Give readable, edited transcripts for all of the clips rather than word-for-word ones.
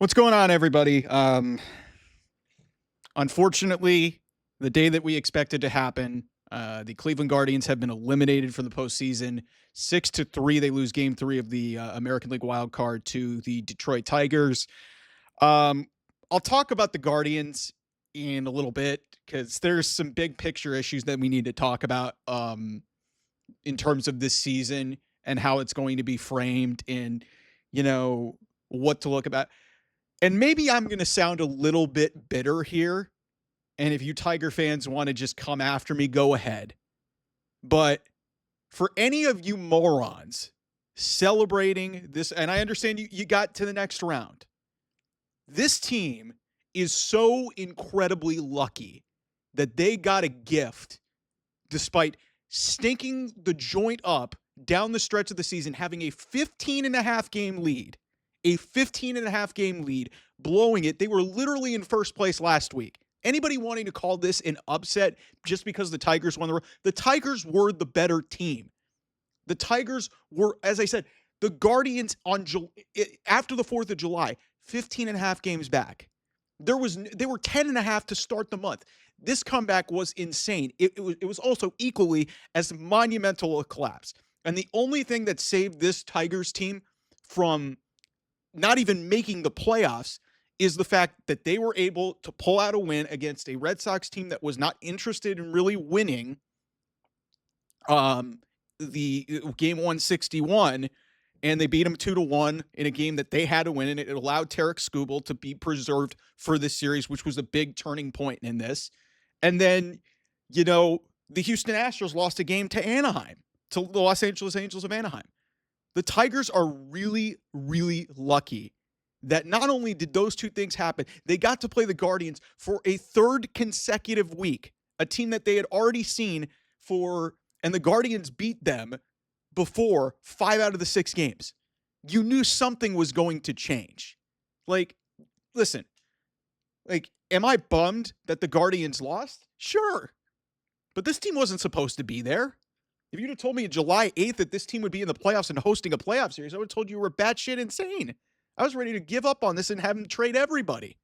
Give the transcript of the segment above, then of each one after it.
What's going on, everybody? Unfortunately, the day that we expected to happen, the Cleveland Guardians have been eliminated from the postseason. 6-3, they lose Game 3 of the American League wild card to the Detroit Tigers. Um, I'll talk about the Guardians in a little bit because there's some big picture issues that we need to talk about in terms of this season and how it's going to be framed and you know what to look about. And maybe I'm going to sound a little bit bitter here. And if you Tiger fans want to just come after me, go ahead. But for any of you morons celebrating this, and I understand you got to the next round, this team is so incredibly lucky that they got a gift despite stinking the joint up down the stretch of the season, having a 15 and a half game lead. A 15 and a half game lead, blowing it. They were literally in first place last week. Anybody wanting to call this an upset just because the Tigers won the Tigers were the better team. The Tigers were, as I said, the Guardians after the 4th of July, 15 and a half games back. They were 10 and a half to start the month. This comeback was insane. It was also equally as monumental a collapse. And the only thing that saved this Tigers team from not even making the playoffs is the fact that they were able to pull out a win against a Red Sox team that was not interested in really winning the game 161, and they beat them 2-1 in a game that they had to win, and it allowed Tarek Skubal to be preserved for this series, which was a big turning point in this. And then, the Houston Astros lost a game to Anaheim, to the Los Angeles Angels of Anaheim. The Tigers are really, really lucky that not only did those two things happen, they got to play the Guardians for a third consecutive week, a team that they had already seen and the Guardians beat them before 5 out of the 6 games. You knew something was going to change. Listen, am I bummed that the Guardians lost? Sure. But this team wasn't supposed to be there. If you'd have told me July 8th that this team would be in the playoffs and hosting a playoff series, I would have told you were batshit insane. I was ready to give up on this and have them trade everybody.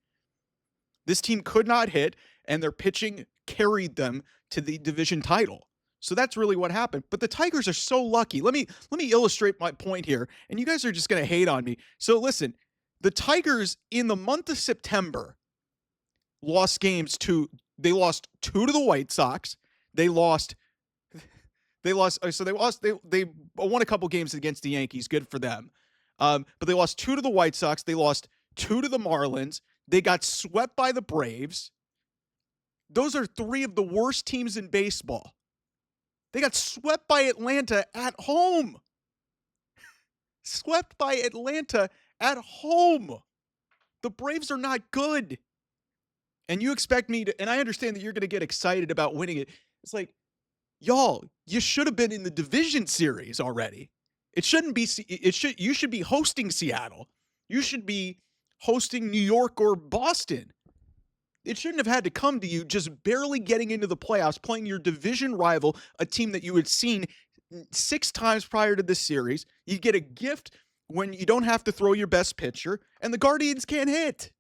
This team could not hit, and their pitching carried them to the division title. So that's really what happened. But the Tigers are so lucky. Let me illustrate my point here, and you guys are just going to hate on me. So listen, the Tigers in the month of September lost games to, they lost 2 to the White Sox. They won a couple games against the Yankees. Good for them. But they lost 2 to the White Sox. They lost 2 to the Marlins. They got swept by the Braves. Those are 3 of the worst teams in baseball. They got swept by Atlanta at home. Swept by Atlanta at home. The Braves are not good. And you expect me to, and I understand that you're going to get excited about winning it. It's like, y'all, you should have been in the division series already. You should be hosting Seattle. You should be hosting New York or Boston. It shouldn't have had to come to you just barely getting into the playoffs, playing your division rival, a team that you had seen 6 times prior to this series. You get a gift when you don't have to throw your best pitcher, and the Guardians can't hit.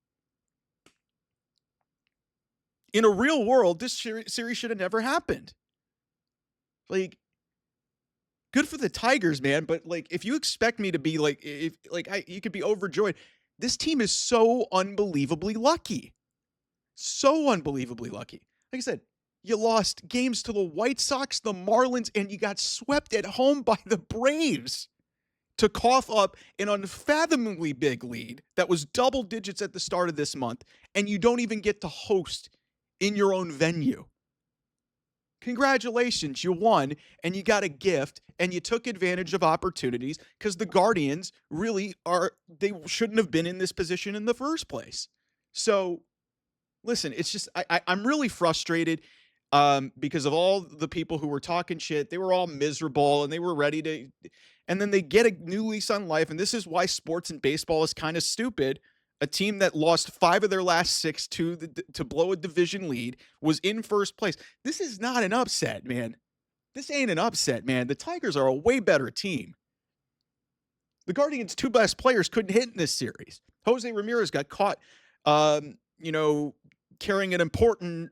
In a real world, this series should have never happened. Good for the Tigers, man. But if you expect me to be you could be overjoyed. This team is so unbelievably lucky. So unbelievably lucky. Like I said, you lost games to the White Sox, the Marlins, and you got swept at home by the Braves to cough up an unfathomably big lead that was double digits at the start of this month, and you don't even get to host in your own venue. Congratulations, you won, and you got a gift, and you took advantage of opportunities because the Guardians they shouldn't have been in this position in the first place. So, listen, it's just, I'm really frustrated because of all the people who were talking shit. They were all miserable, and they were ready to, and then they get a new lease on life, and this is why sports and baseball is kind of stupid. A team that lost 5 of their last 6 to blow a division lead was in first place. This is not an upset, man. This ain't an upset, man. The Tigers are a way better team. The Guardians' 2 best players couldn't hit in this series. Jose Ramirez got caught, you know, carrying an important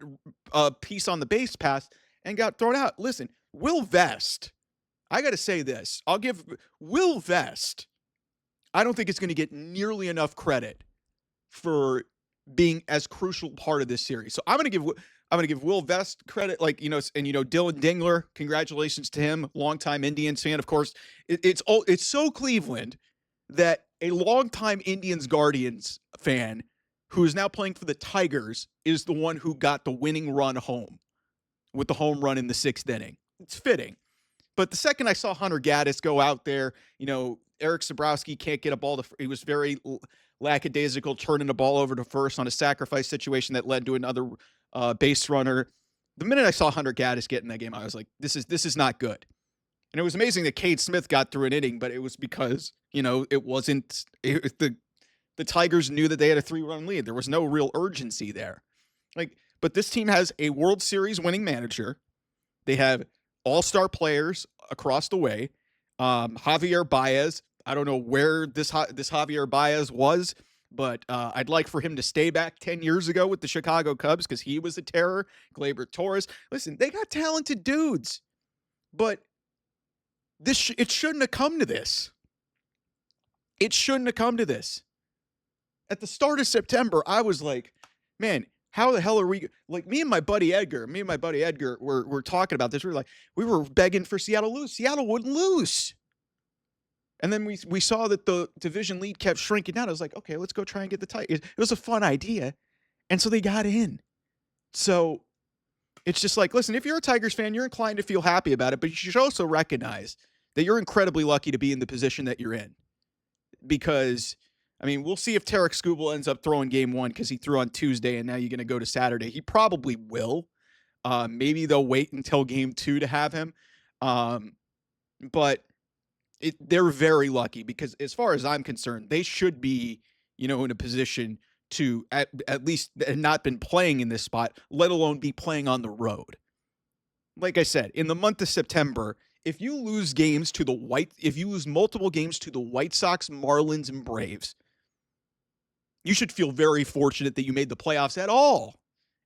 piece on the base pass and got thrown out. Listen, Will Vest, I got to say this. I'll give Will Vest, I don't think it's going to get nearly enough credit for being as crucial part of this series. So I'm going to give Will Vest credit, like, and Dylan Dingler, congratulations to him, longtime Indians fan. Of course, it's so Cleveland that a longtime Indians Guardians fan who is now playing for the Tigers is the one who got the winning run home with the home run in the 6th inning. It's fitting. But the second I saw Hunter Gaddis go out there, Eric Sabrowski can't get a ball to. He was very lackadaisical, turning the ball over to first on a sacrifice situation that led to another base runner. The minute I saw Hunter Gaddis get in that game, I was like, this is not good. And it was amazing that Cade Smith got through an inning, but it was because, it wasn't the Tigers knew that they had a 3-run lead. There was no real urgency there. But this team has a World Series winning manager. They have all-star players across the way. Javier Baez, I don't know where this Javier Baez was, but I'd like for him to stay back 10 years ago with the Chicago Cubs because he was a terror. Gleyber Torres. Listen, they got talented dudes, but it shouldn't have come to this. It shouldn't have come to this. At the start of September, I was like, man, how the hell are we, like, me and my buddy Edgar were talking about this. We were begging for Seattle to lose. Seattle wouldn't lose. And then we saw that the division lead kept shrinking down. I was like, okay, let's go try and get the Tigers. It was a fun idea. And so they got in. So it's just like, listen, if you're a Tigers fan, you're inclined to feel happy about it, but you should also recognize that you're incredibly lucky to be in the position that you're in. Because, we'll see if Tarek Skubal ends up throwing game 1 because he threw on Tuesday and now you're going to go to Saturday. He probably will. Maybe they'll wait until game 2 to have him. But they're very lucky because as far as I'm concerned, they should be, in a position to at least not been playing in this spot, let alone be playing on the road. Like I said, in the month of September, if you lose multiple games to the White Sox, Marlins, and Braves, you should feel very fortunate that you made the playoffs at all.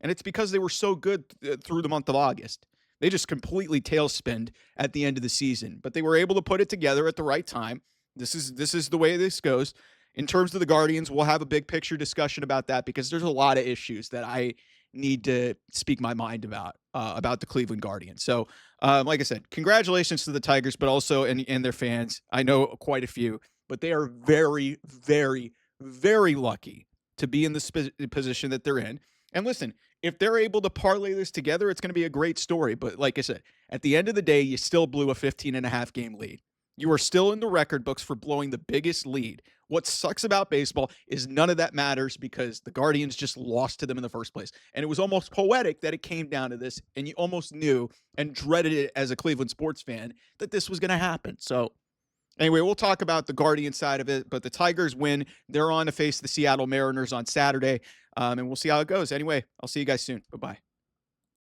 And it's because they were so good through the month of August. They just completely tailspinned at the end of the season, but they were able to put it together at the right time. This is the way this goes. In terms of the Guardians, we'll have a big picture discussion about that because there's a lot of issues that I need to speak my mind about the Cleveland Guardians. So, like I said, congratulations to the Tigers, but also and their fans. I know quite a few, but they are very, very, very lucky to be in the position that they're in. And listen, if they're able to parlay this together, it's going to be a great story. But like I said, at the end of the day, you still blew a 15.5 game lead. You are still in the record books for blowing the biggest lead. What sucks about baseball is none of that matters because the Guardians just lost to them in the first place. And it was almost poetic that it came down to this, and you almost knew and dreaded it as a Cleveland sports fan that this was going to happen. So anyway, we'll talk about the Guardian side of it, but the Tigers win. They're on to face the Seattle Mariners on Saturday, and we'll see how it goes. Anyway, I'll see you guys soon. Bye-bye.